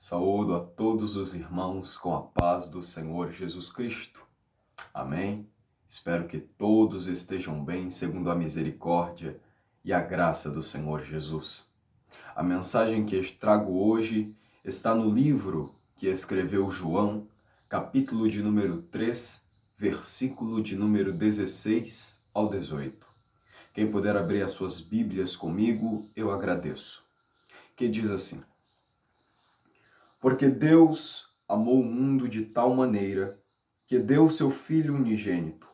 Saúdo a todos os irmãos com a paz do Senhor Jesus Cristo. Amém? Espero que todos estejam bem segundo a misericórdia e a graça do Senhor Jesus. A mensagem que trago hoje está no livro que escreveu João, capítulo de número 3, versículo de número 16 ao 18. Quem puder abrir as suas Bíblias comigo, eu agradeço. Que diz assim: Porque Deus amou o mundo de tal maneira que deu seu Filho unigênito,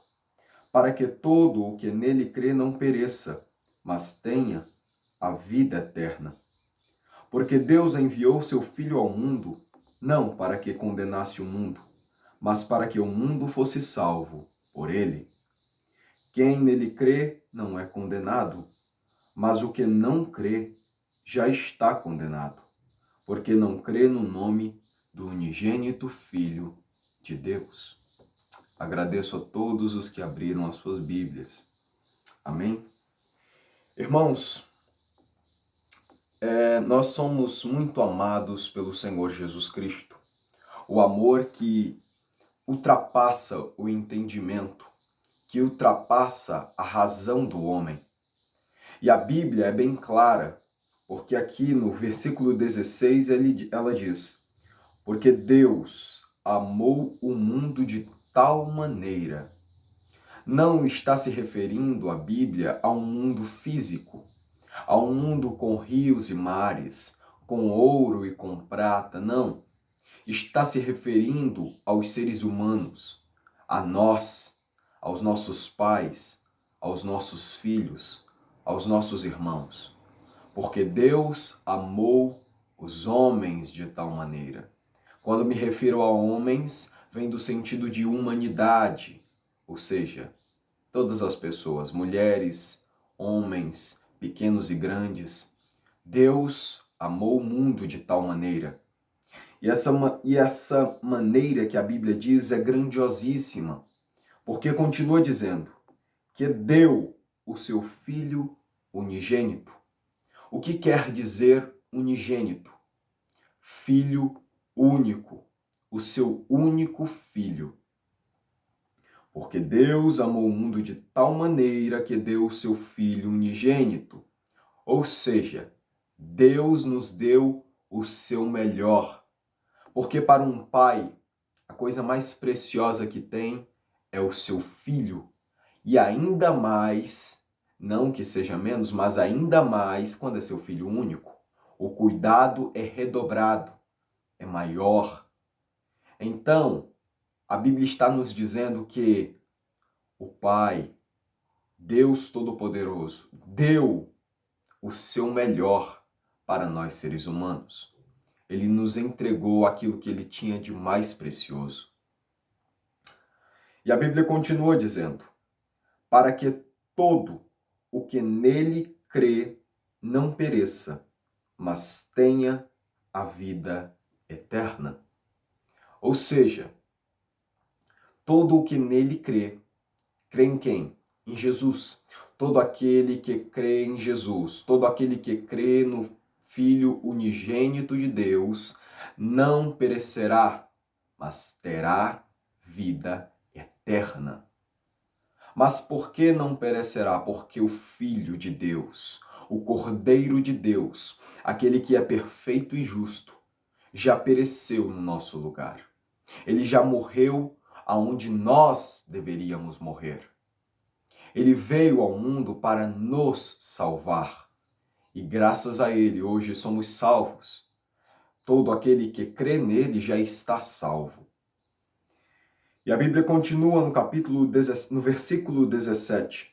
para que todo o que nele crê não pereça, mas tenha a vida eterna. Porque Deus enviou seu Filho ao mundo, não para que condenasse o mundo, mas para que o mundo fosse salvo por ele. Quem nele crê não é condenado, mas o que não crê já está condenado, porque não crê no nome do unigênito Filho de Deus. Agradeço a todos os que abriram as suas Bíblias. Amém? Irmãos, nós somos muito amados pelo Senhor Jesus Cristo. O amor que ultrapassa o entendimento, que ultrapassa a razão do homem. E a Bíblia é bem clara, porque aqui no versículo 16 ela diz: Porque Deus amou o mundo de tal maneira. Não está se referindo a Bíblia a um mundo físico, a um mundo com rios e mares, com ouro e com prata, não. Está se referindo aos seres humanos, a nós, aos nossos pais, aos nossos filhos, aos nossos irmãos. Porque Deus amou os homens de tal maneira. Quando me refiro a homens, vem do sentido de humanidade, ou seja, todas as pessoas, mulheres, homens, pequenos e grandes. Deus amou o mundo de tal maneira. E essa maneira que a Bíblia diz é grandiosíssima, porque continua dizendo que deu o seu Filho unigênito. O que quer dizer unigênito? Filho único, o seu único filho. Porque Deus amou o mundo de tal maneira que deu o seu Filho unigênito. Ou seja, Deus nos deu o seu melhor. Porque para um pai, a coisa mais preciosa que tem é o seu filho. E ainda mais, não que seja menos, mas ainda mais quando é seu filho único. O cuidado é redobrado, é maior. Então, a Bíblia está nos dizendo que o Pai, Deus Todo-Poderoso, deu o seu melhor para nós seres humanos. Ele nos entregou aquilo que ele tinha de mais precioso. E a Bíblia continua dizendo: para que todo o que nele crê não pereça, mas tenha a vida eterna. Ou seja, todo o que nele crê, crê em quem? Em Jesus. Todo aquele que crê em Jesus, todo aquele que crê no Filho unigênito de Deus, não perecerá, mas terá vida eterna. Mas por que não perecerá? Porque o Filho de Deus, o Cordeiro de Deus, aquele que é perfeito e justo, já pereceu no nosso lugar. Ele já morreu aonde nós deveríamos morrer. Ele veio ao mundo para nos salvar. E graças a ele, hoje somos salvos. Todo aquele que crê nele já está salvo. E a Bíblia continua no versículo 17.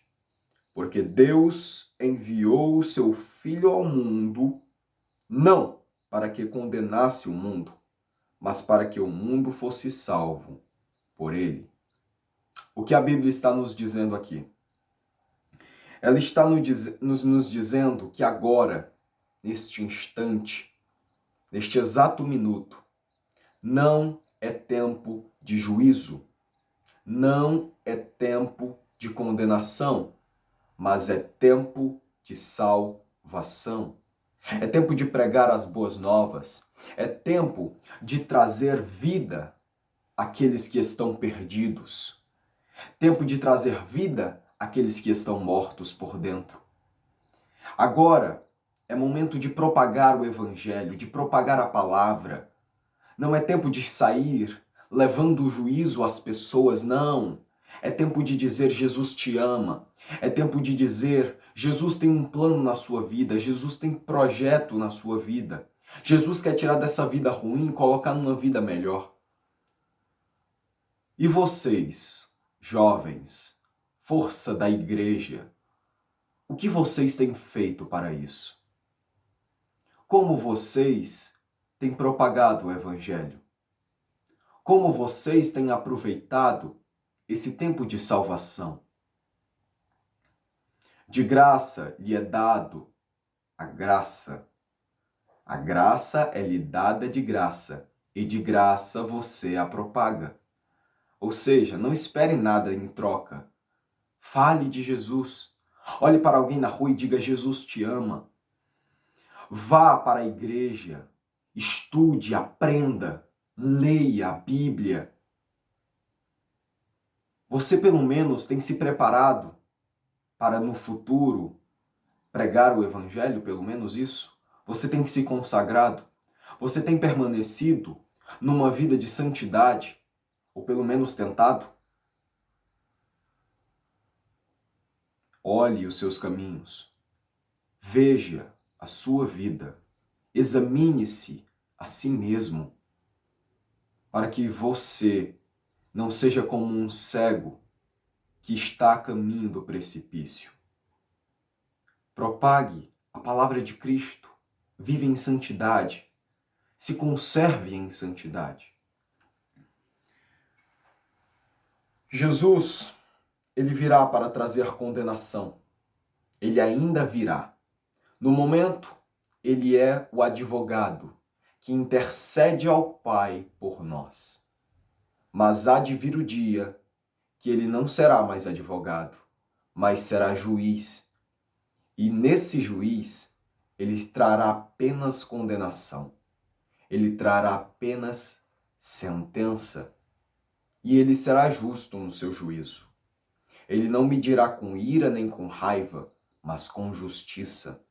Porque Deus enviou o seu Filho ao mundo, não para que condenasse o mundo, mas para que o mundo fosse salvo por ele. O que a Bíblia está nos dizendo aqui? Ela está nos dizendo que agora, neste instante, neste exato minuto, não é tempo de juízo, não é tempo de condenação, mas é tempo de salvação. É tempo de pregar as boas novas. É tempo de trazer vida àqueles que estão perdidos. Tempo de trazer vida àqueles que estão mortos por dentro. Agora é momento de propagar o evangelho, de propagar a palavra. Não é tempo de sair levando o juízo às pessoas, não. É tempo de dizer Jesus te ama. É tempo de dizer Jesus tem um plano na sua vida, Jesus tem projeto na sua vida. Jesus quer tirar dessa vida ruim e colocar numa vida melhor. E vocês, jovens, força da igreja, o que vocês têm feito para isso? Como vocês têm propagado o evangelho? Como vocês têm aproveitado esse tempo de salvação? De graça lhe é dado a graça. A graça é lhe dada de graça, e de graça você a propaga. Ou seja, não espere nada em troca. Fale de Jesus. Olhe para alguém na rua e diga: Jesus te ama. Vá para a igreja, estude, aprenda, leia a Bíblia. Você pelo menos tem se preparado para no futuro pregar o evangelho, pelo menos isso? Você tem se consagrado? Você tem permanecido numa vida de santidade? Ou pelo menos tentado? Olhe os seus caminhos. Veja a sua vida. Examine-se a si mesmo, para que você não seja como um cego que está a caminho do precipício. Propague a palavra de Cristo. Vive em santidade. Se conserve em santidade. Jesus, ele virá para trazer condenação. Ele ainda virá. No momento, ele é o advogado que intercede ao Pai por nós. Mas há de vir o dia que ele não será mais advogado, mas será juiz. E nesse juiz, ele trará apenas condenação. Ele trará apenas sentença. E ele será justo no seu juízo. Ele não medirá com ira nem com raiva, mas com justiça.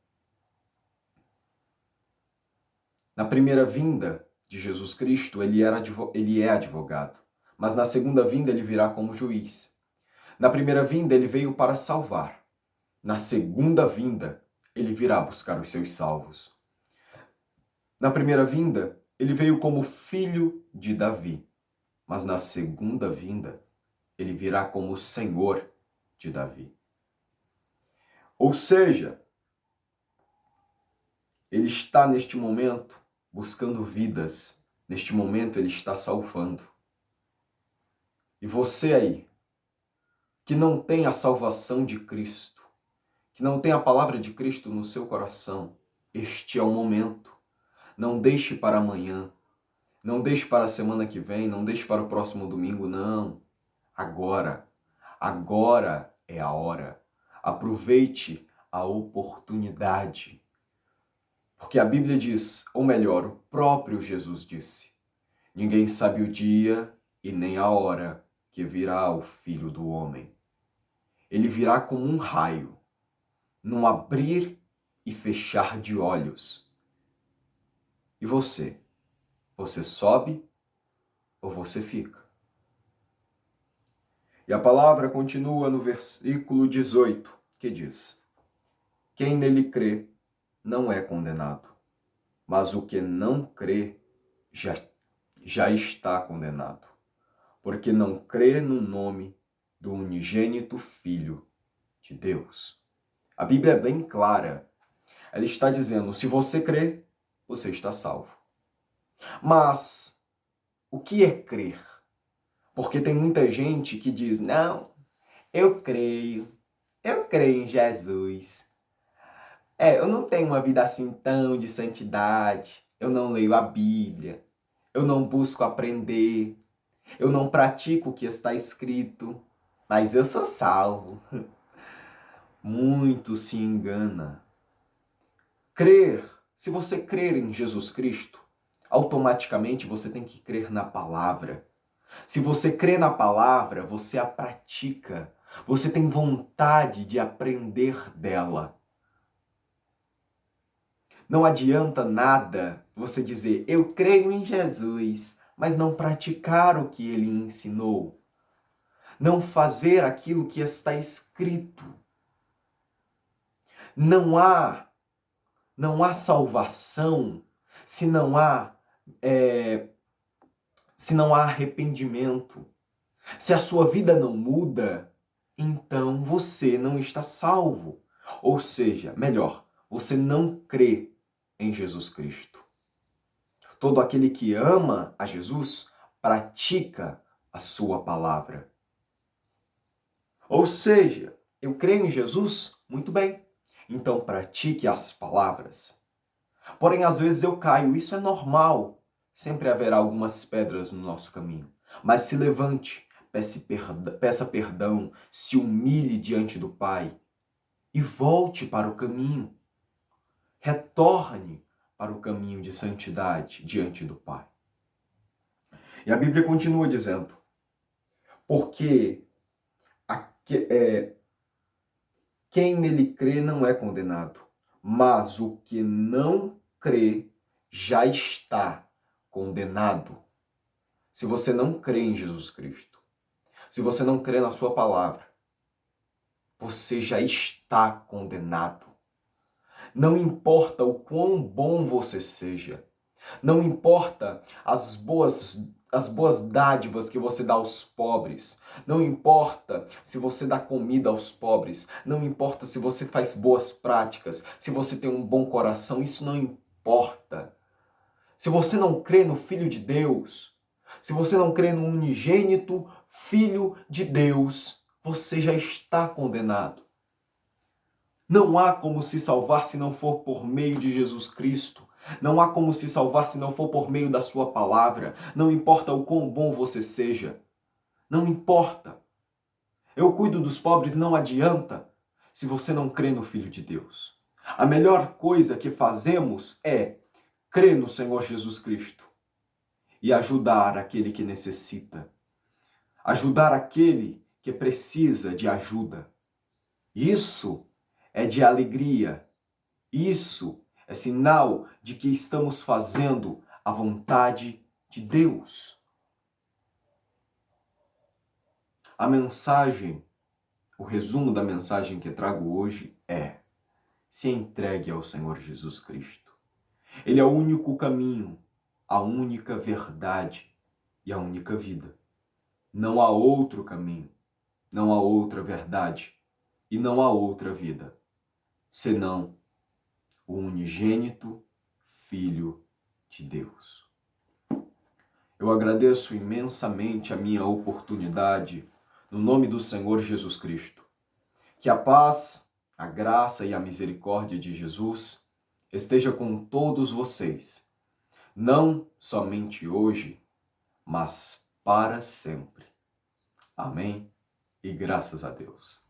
Na primeira vinda de Jesus Cristo, ele é advogado. Mas na segunda vinda, ele virá como juiz. Na primeira vinda, ele veio para salvar. Na segunda vinda, ele virá buscar os seus salvos. Na primeira vinda, ele veio como filho de Davi. Mas na segunda vinda, ele virá como Senhor de Davi. Ou seja, ele está neste momento buscando vidas. Neste momento, ele está salvando. E você aí, que não tem a salvação de Cristo, que não tem a palavra de Cristo no seu coração, este é o momento. Não deixe para amanhã. Não deixe para a semana que vem. Não deixe para o próximo domingo, não. Agora. Agora é a hora. Aproveite a oportunidade. Porque a Bíblia diz, ou melhor, o próprio Jesus disse: ninguém sabe o dia e nem a hora que virá o Filho do Homem. Ele virá como um raio, num abrir e fechar de olhos. E você? Você sobe ou você fica? E a palavra continua no versículo 18, que diz: quem nele crê não é condenado, mas o que não crê já está condenado, porque não crê no nome do unigênito Filho de Deus. A Bíblia é bem clara. Ela está dizendo, se você crê, você está salvo. Mas o que é crer? Porque tem muita gente que diz, não, eu creio em Jesus. Eu não tenho uma vida assim tão de santidade, eu não leio a Bíblia, eu não busco aprender, eu não pratico o que está escrito, mas eu sou salvo. Muito se engana. Crer se você crer em Jesus Cristo, automaticamente você tem que crer na palavra. Se você crê na palavra, você a pratica. Você tem vontade de aprender dela. Não adianta nada você dizer, eu creio em Jesus, mas não praticar o que ele ensinou. Não fazer aquilo que está escrito. Não há salvação se não há arrependimento. Se a sua vida não muda, então você não está salvo. Ou seja, melhor, você não crê em Jesus Cristo. Todo aquele que ama a Jesus pratica a sua palavra. Ou seja, eu creio em Jesus? Muito bem. Então pratique as palavras. Porém, às vezes eu caio, isso é normal. Sempre haverá algumas pedras no nosso caminho. Mas se levante, peça perdão, se humilhe diante do Pai e volte para o caminho. Retorne para o caminho de santidade diante do Pai. E a Bíblia continua dizendo, porque quem nele crê não é condenado, mas o que não crê já está condenado. Se você não crê em Jesus Cristo, se você não crê na sua palavra, você já está condenado. Não importa o quão bom você seja, não importa as boas dádivas que você dá aos pobres, não importa se você dá comida aos pobres, não importa se você faz boas práticas, se você tem um bom coração, isso não importa. Se você não crê no Filho de Deus, se você não crê no unigênito Filho de Deus, você já está condenado. Não há como se salvar se não for por meio de Jesus Cristo. Não há como se salvar se não for por meio da sua palavra. Não importa o quão bom você seja. Não importa. Eu cuido dos pobres, não adianta se você não crê no Filho de Deus. A melhor coisa que fazemos é crer no Senhor Jesus Cristo e ajudar aquele que necessita. Ajudar aquele que precisa de ajuda. Isso é de alegria. Isso é sinal de que estamos fazendo a vontade de Deus. A mensagem, o resumo da mensagem que trago hoje é: se entregue ao Senhor Jesus Cristo. Ele é o único caminho, a única verdade e a única vida. Não há outro caminho, não há outra verdade e não há outra vida, senão o unigênito Filho de Deus. Eu agradeço imensamente a minha oportunidade, no nome do Senhor Jesus Cristo. Que a paz, a graça e a misericórdia de Jesus esteja com todos vocês, não somente hoje, mas para sempre. Amém e graças a Deus.